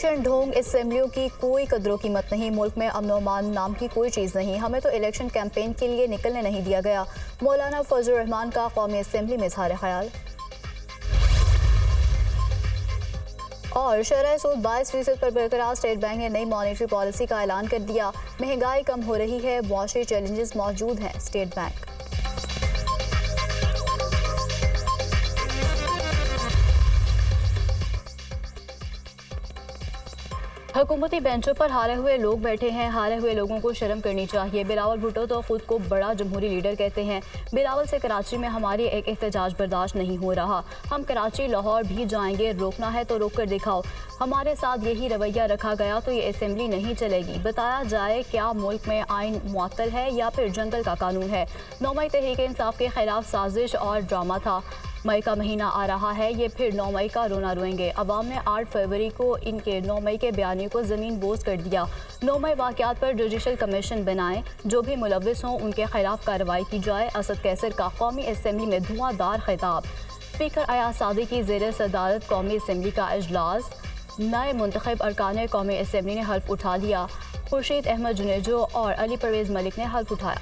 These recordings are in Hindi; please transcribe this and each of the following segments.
इलेक्शन ढोंग असेंबलियों की कोई कदरों कीमत नहीं। मुल्क में अमन अमान नाम की कोई चीज़ नहीं। हमें तो इलेक्शन कैंपेन के लिए निकलने नहीं दिया गया। मौलाना फजलुर रहमान का कौमी असेंबली में इजहार ख्याल। और शरह सूद 22% पर बरकरार। स्टेट बैंक ने नई मॉनेटरी पॉलिसी का ऐलान कर दिया। महंगाई कम हो रही है, मुआशी चैलेंजेस मौजूद हैं। स्टेट बैंक हुकूमती बेंचों पर हारे हुए लोग बैठे हैं। हारे हुए लोगों को शर्म करनी चाहिए। बिलावल भुट्टो तो खुद को बड़ा जमहूरी लीडर कहते हैं। बिलावल से कराची में हमारी एक एहतजाज बर्दाश्त नहीं हो रहा। हम कराची लाहौर भी जाएंगे। रोकना है तो रोक कर दिखाओ। हमारे साथ यही रवैया रखा गया तो ये असेंबली नहीं चलेगी। बताया जाए क्या मुल्क में आइन मुअत्तल है या फिर जंगल का कानून है। 9 मई तहरीक इंसाफ के खिलाफ साजिश और ड्रामा था। मई का महीना आ रहा है, ये फिर 9 मई का रोना रोएंगे। अवाम ने 8 फरवरी को इनके 9 मई के बयानी को ज़मीन बोझ कर दिया। 9 मई वाक़यात पर जुडिशल कमीशन बनाएं, जो भी मुलव्विस हों उनके खिलाफ कार्रवाई की जाए। असद कैसर का कौमी असम्बली में धुआंधार खिताब। स्पीकर अयाज सादी की ज़ेर सदारत कौमी असम्बली का इजलास। नए मुंतखब अरकान कौमी असम्बली ने हल्फ उठा लिया। खुर्शीद अहमद जुनेजो और अली परवेज़ मलिक ने हल्फ उठाया।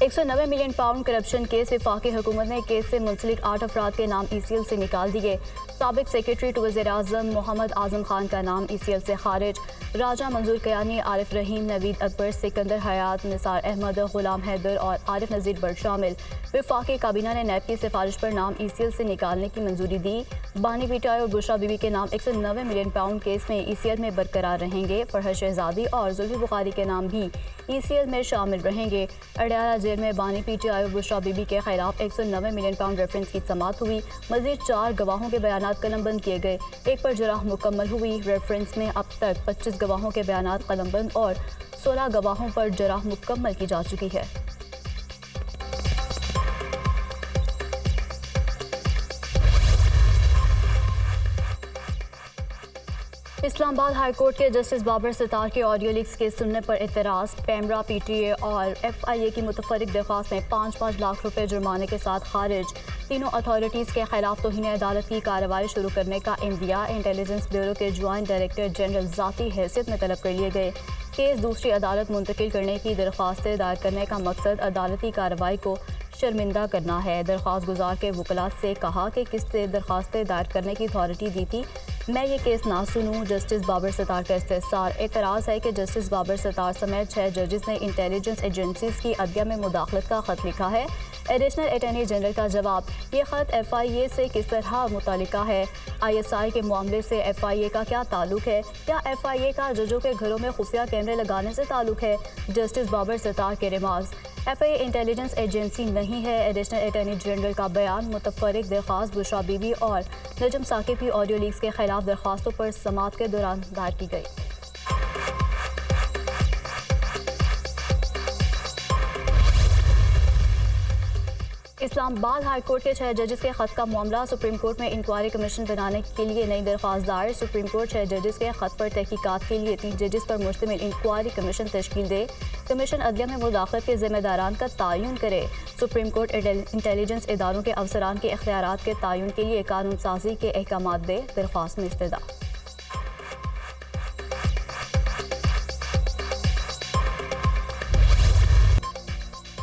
190 मिलियन पाउंड करप्शन केस। वफाकी हुकूमत ने केस से मुंसलिक 8 अफराद के नाम ECL से निकाल दिए। साबिक सेक्रेटरी टू वज़ीर-ए-आज़म मोहम्मद आज़म खान का नाम ECL से खारिज। राजा मंजूर कयानी, आरिफ रहीम, नवीद अकबर, सिकंदर हयात, निसार अहमद, गुलाम हैदर और आरिफ नज़ीर बट शामिल। वफाकी काबीना ने नैब की सिफारिश पर नाम ECL से निकालने की मंजूरी दी। बानी पीटाई और बुशरा बीबी के नाम 190 मिलियन पाउंड केस में ECL में बरकरार रहेंगे। फरहद शहजादी और जुल्फी बुखारी के नाम भी ECL में शामिल रहेंगे। अडयाला जेल में बानी पीटाई और बुशरा बीबी के खिलाफ 190 मिलियन पाउंड रेफरेंस की समाअत हुई। मजीद 4 गवाहों के बयानात कलमबंद किए गए। एक पर जराह मुकम्मल हुई। रेफरेंस में अब तक 25 गवाहों के बयानात कलमबंद और 16 गवाहों पर जराह मुकम्मल की जा चुकी है। इस्लामाबाद हाई कोर्ट के जस्टिस बाबर सितार के ऑडियो लीक्स के सुनने पर एतराज़। पैमरा, PTA और FIA की मुतफरिक दरख्वास्तें 5-5 लाख रुपए जुर्माने के साथ खारिज। तीनों अथॉरिटीज़ के खिलाफ तौहीन अदालत की कार्रवाई शुरू करने का इंदिया। इंटेलिजेंस ब्यूरो के ज्वाइंट डायरेक्टर जनरल ज़ाती हैसियत में तलब कर लिए गए। केस दूसरी अदालत मुंतकिल करने की दरख्वास्तें दायर करने का मकसद अदालती कार्रवाई को शर्मिंदा करना है। दरख्वास्त गुजार के वकला से कहा कि किससे दरख्वास्तें दायर करने की अथॉरिटी दी थी, मैं ये केस ना सुनूं। जस्टिस बाबर सितार का इस्तेफसार। एतराज़ है कि जस्टिस बाबर सितार समेत 6 जजेस ने इंटेलिजेंस एजेंसीज की अदलिया में मुदाखलत का ख़त लिखा है। एडिशनल अटॉर्नी जनरल का जवाब। ये ख़त FIA से किस तरह मुतालिका है। ISI के मामले से FIA का क्या ताल्लुक है। क्या FIA का जजों के घरों में खुफिया कैमरे लगाने से ताल्लुक है। जस्टिस बाबर सितार के रिमार्क्स। FIA इंटेलिजेंस एजेंसी नहीं है। एडिशनल अटॉर्नी जनरल का बयान। मुतफरिक दरख्वास्त बुशरा बीबी और नजम साकिब की ऑडियो लीक्स के खिलाफ दरख्वास्तों पर समाअत के दौरान दायर की गई। इस्लामाबाद हाई कोर्ट के 6 जजेस के खत का मामला। सुप्रीम कोर्ट में इंक्वायरी कमीशन बनाने के लिए नई दरख्वास्त दायर। सुप्रीम कोर्ट 6 जजेस के खत पर तहकीकात के लिए 3 जजेस पर मुश्तमिल इंक्वायरी कमीशन तश्कील दे। कमीशन अदलिया में मुदाखलत के जिम्मेदारान का तयन करे। सुप्रीम कोर्ट इंटेलिजेंस इदारों के अफसरान के इख्तियारात के तयन के लिए कानून साजी के अहकामात दे। दरख्वास्त में इस्तदा।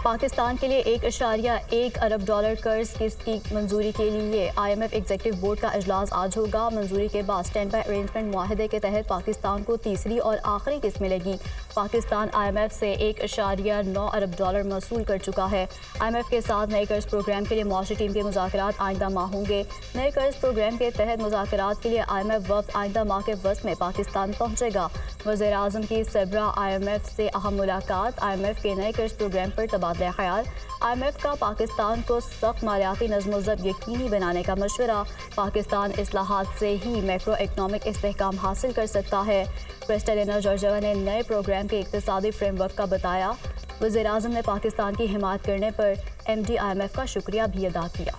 पाकिस्तान के लिए 1.1 अरब डॉलर कर्ज किस्त की मंजूरी के लिए IMF एग्जीक्यूटिव बोर्ड का इजलास आज होगा। मंजूरी के बाद स्टैंड बाय अरेंजमेंट मुआहदे के तहत पाकिस्तान को तीसरी और आखिरी किस्त मिलेगी। पाकिस्तान IMF से 1.9 अरब डॉलर मसूल कर चुका है। IMF के साथ नए कर्ज प्रोग्राम के लिए मुआशी टीम के मुज़ाकरात आइंदा माह होंगे। नए कर्ज प्रोग्राम के तहत मुज़ाकरात के लिए IMF वफ़द आइंदा माह के वस्त में पाकिस्तान पहुँचेगा। वज़ीर-ए-आज़म की सरबराह IMF से अहम मुलाकात। IMF के नए कर्ज प्रोग्राम पर तबादला ख्याल। IMF का पाकिस्तान को सख्त मालियाती नज़्म-ओ-ज़ब्त यकीनी बनाने का मशवरा। पाकिस्तान इस्लाहात से ही मैक्रो इकनॉमिक इस्तेहकाम हासिल कर सकता है। क्रिस्टलिना जॉर्जिएवा ने नए प्रोग्राम के इक़्तिसादी फ्रेमवर्क का बताया। वज़ीर-ए-आज़म ने पाकिस्तान की हिमायत करने पर MD IMF का शुक्रिया भी अदा किया।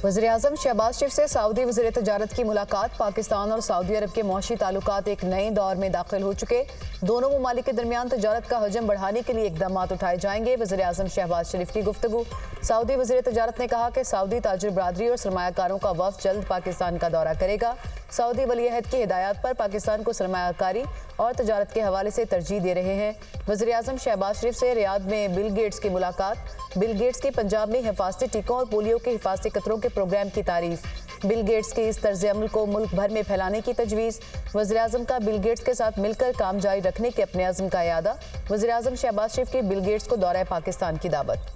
वज़ीर-ए-आज़म शहबाज शरीफ से सऊदी वज़ीर तजारत की मुलाकात। पाकिस्तान और सऊदी अरब के मौशी ताल्लुकात एक नए दौर में दाखिल हो चुके। दोनों ममालिक के दरमियान तजारत का हजम बढ़ाने के लिए इकदाम उठाए जाएंगे। वज़ीर-ए-आज़म शहबाज शरीफ की गुफ्तगू। सऊदी वज़ीर तजारत ने कहा कि सऊदी ताजिर बरादरी और सरमायाकारों का वफ़द जल्द पाकिस्तान का दौरा करेगा। सऊदी वली-अहद की हिदायत पर पाकिस्तान को सरमायाकारी और तजारत के हवाले से तरजीह दे रहे हैं। वज़ीर-ए-आज़म शहबाज शरीफ से रियाद में बिल गेट्स की मुलाकात। बिल गेट्स की पंजाब में हिफाजती टीकों और पोलियो के हिफाजती कतरों के प्रोग्राम की तारीफ। बिल गेट्स की इस तर्ज अमल को मुल्क भर में फैलाने की तजवीज़। वज़ीर-ए-आज़म का बिल गेट्स के साथ मिलकर काम जारी रखने के अपने अज़्म का यादा। वज़ीर-ए-आज़म शहबाज शरीफ की बिल गेट्स को दौरा पाकिस्तान की दावत।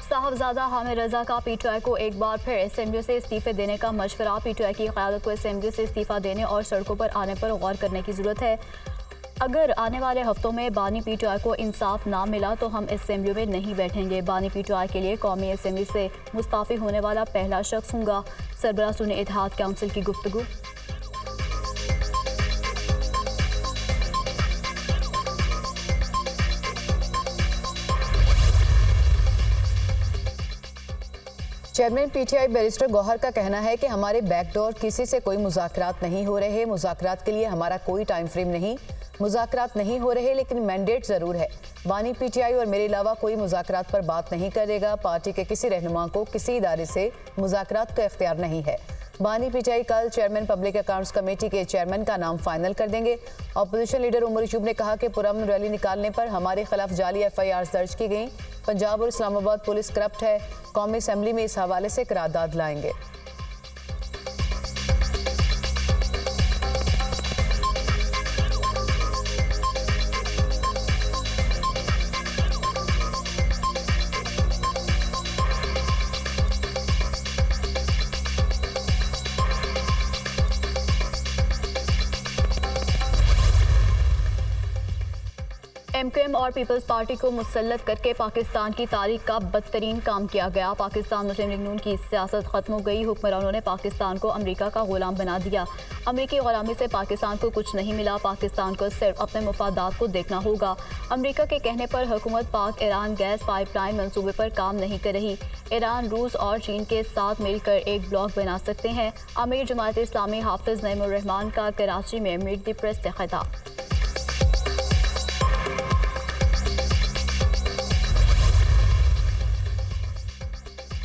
साहबजादा हामिद रजा का पीटीआई को एक बार फिर असेंबली से इस्तीफे देने का मशवरा। पीटीआई की क़यादत को असेंबली से इस्तीफा देने और सड़कों पर आने पर गौर करने की ज़रूरत है। अगर आने वाले हफ्तों में बानी पीटीआई को इंसाफ ना मिला तो हम असेंबली में नहीं बैठेंगे। बानी पीटीआई के लिए कौमी असेंबली से मुस्ताफ़ी होने वाला पहला शख्स हूँगा। सरबराह सुन्नी इत्तेहाद काउंसिल की गुफ्तगू। चेयरमैन पीटीआई बैरिस्टर गौहर का कहना है कि हमारे बैकडोर किसी से कोई मुज़ाकरात नहीं हो रहे। मुज़ाकरात के लिए हमारा कोई टाइम फ्रेम नहीं। मुज़ाकरात नहीं हो रहे लेकिन मैंडेट ज़रूर है। बानी पीटीआई और मेरे अलावा कोई मुज़ाकरात पर बात नहीं करेगा। पार्टी के किसी रहनुमा को किसी इदारे से मुज़ाकरात का इख्तियार नहीं है। बानी पीटीआई कल चेयरमैन पब्लिक अकाउंट्स कमेटी के चेयरमैन का नाम फाइनल कर देंगे। अपोजिशन लीडर उमर अयूब ने कहा कि पुरअमन रैली निकालने पर हमारे खिलाफ जाली FIR दर्ज की गई। पंजाब और इस्लामाबाद पुलिस करप्ट है। कौमी असेंबली में इस हवाले से करारदाद लाएंगे। MQM और पीपल्स पार्टी को मुसल्लत करके पाकिस्तान की तारीख का बदतरीन काम किया गया। पाकिस्तान मुस्लिम लीग नून की सियासत खत्म हो गई। हुक्मरानों ने पाकिस्तान को अमेरिका का गुलाम बना दिया। अमेरिकी गुलामी से पाकिस्तान को कुछ नहीं मिला। पाकिस्तान को सिर्फ अपने मफादात को देखना होगा। अमेरिका के कहने पर हुकूमत पाक ईरान गैस पाइपलाइन मंसूबे पर काम नहीं कर रही। ईरान रूस और चीन के साथ मिलकर एक ब्लॉक बना सकते हैं। अमीर जमात इस्लामी हाफिज नईमुर रहमान का कराची में मीट द प्रेस से खिताब।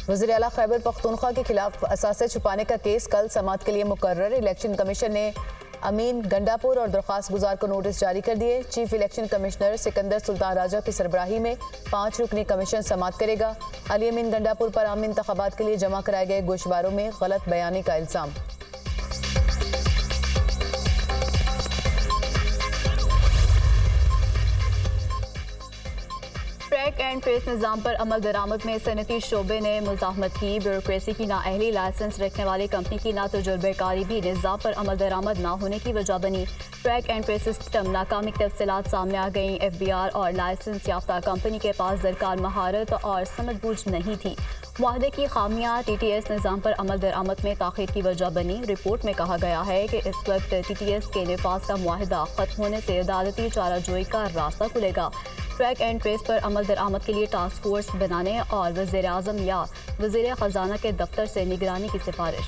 वज़ीर आला खैबर पख्तूनख्वा के खिलाफ असासे छुपाने का केस कल समाअत के लिए मुकर्रर। इलेक्शन कमीशन ने अमीन गंडापुर और दरख्वास्त गुजार को नोटिस जारी कर दिए। Chief election commissioner Sikandar Sultan Raja की सरबराही में 5 रुकनी कमीशन समाअत करेगा। अली अमीन गंडापुर पर आम इंतखाबात के लिए जमा कराए गए गोशवारों में गलत बयानी का इल्ज़ाम। ट्रैक एंड ट्रेस निज़ाम पर अमल दरामद में सनती शोबे ने मुज़ाहमत की। ब्यूरोक्रेसी की नाअहली लाइसेंस रखने वाली कंपनी की ना तजुर्बेकारी भी निज़ाम पर अमल दरामद ना होने की वजह बनी। ट्रैक एंड ट्रेस सिस्टम नाकामी की तफसीलात सामने आ गई। FBR और लाइसेंस याफ्ता कंपनी के पास दरकार महारत और समझबूझ नहीं थी। मुआहदे की खामियां TTS निज़ाम पर अमल दरामद में ताख़ीर की वजह बनी। रिपोर्ट में कहा गया है कि इस वक्त TTS के नफाज का मुआहदा ख़त्म होने से अदालती चाराजोई का रास्ता खुलेगा। ट्रैक एंड ट्रेस पर अमल दरामद के लिए टास्क फोर्स बनाने और वज़ीर-ए-आज़म या वज़ीर ख़जाना के दफ्तर से निगरानी की सिफारिश।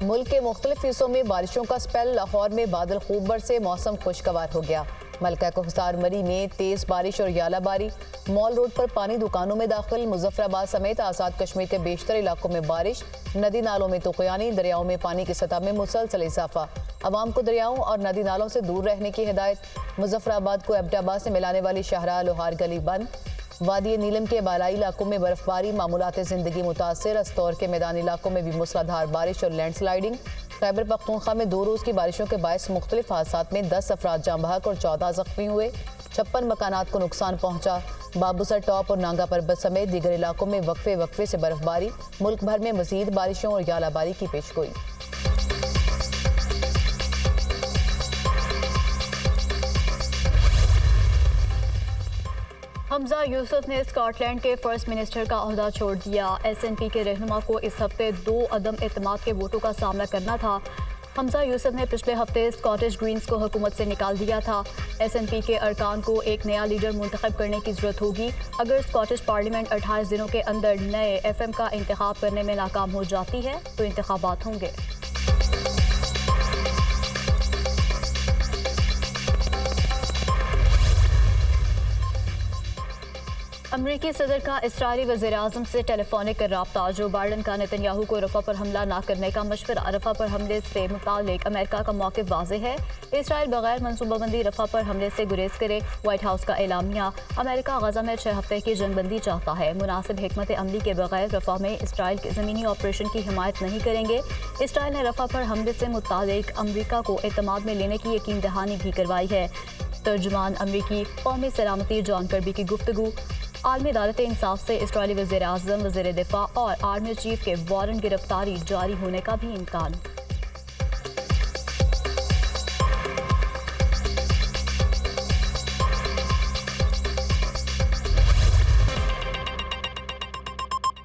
मुल्क के मुख्तलिफ हिस्सों में बारिशों का स्पेल। लाहौर में बादल खूब बरसे, मौसम खुशगवार हो गया। मलका कोहसार मरी में तेज़ बारिश और यालाबारी। मॉल रोड पर पानी दुकानों में दाखिल। मुजफ्फराबाद समेत आज़ाद कश्मीर के बेशतर इलाकों में बारिश। नदी नालों में तुग़यानी। दरियाओं में पानी की सतह में मुसलसल इजाफा। अवाम को दरियाओं और नदी नालों से दूर रहने की हिदायत। मुजफ्फराबाद को एबटाबाद से मिलाने वाली शाहराह लोहार गली बंद। वादी नीलम के बालाई इलाकों में बर्फबारी। मामूलात ज़िंदगी मुतासर। अस्तौर के मैदानी इलाकों में भी मूसलाधार बारिश और लैंडस्लाइडिंग। खैबर पख्तूनख्वा में 2 रोज़ की बारिशों के बायस मुख्तलिफ हादसात में 10 अफराद जाँ बहक और 14 ज़ख्मी हुए। 56 मकानात को नुकसान पहुंचा। बाबूसर टॉप और नांगा पर्बत समेत दीगर इलाकों में वक्फे से बर्फबारी। मुल्क भर में मजीद बारिशों और यालाबारी की पेशगोई। हमजा यूसुफ ने स्कॉटलैंड के फर्स्ट मिनिस्टर का ओहदा छोड़ दिया। SNP के रहनुमा को इस हफ्ते 2 अदम एतमाद के वोटों का सामना करना था। हमजा यूसुफ ने पिछले हफ्ते स्कॉटिश ग्रीन्स को हुकूमत से निकाल दिया था। SNP के अरकान को एक नया लीडर मुंतखब करने की जरूरत होगी। अगर स्कॉटिश पार्लियामेंट 28 दिनों के अंदर नए FM का इंतखाब करने में नाकाम हो जाती है तो इंतखाबात होंगे। अमरीकी सदर का इसराइली वज़ीर-ए-आज़म से टेलीफोनिक राब्ता। जो बाइडन का नेतन्याहू को रफ़ा पर हमला न करने का मशवरा। रफ़ा पर हमले से मुतालिक अमेरिका का मौक़िफ़ वाज़ेह है। इसराइल बगैर मनसूबाबंदी रफ़ा पर हमले से गुरेज करे। व्हाइट हाउस का एलामिया। अमेरिका गज़ा में 6 हफ्ते की जंगबंदी चाहता है। मुनासिब हिकमत अमली के बगैर रफ़ा में इसराइल के ज़मीनी ऑपरेशन की हिमायत नहीं करेंगे। इसराइल ने रफ़ा पर हमले से मुतालिक अमरीका को एतमाद में लेने की यकीन दहानी भी करवाई है। तर्जुमान अमरीकी कौमी सलामती जॉन कर्बी की गुफ्तगू। आलमी अदालत इंसाफ से इसराइली वज़ीर-ए-आज़म, वज़ीर दिफा और आर्मी चीफ के वारंट गिरफ्तारी जारी होने का भी इम्कान।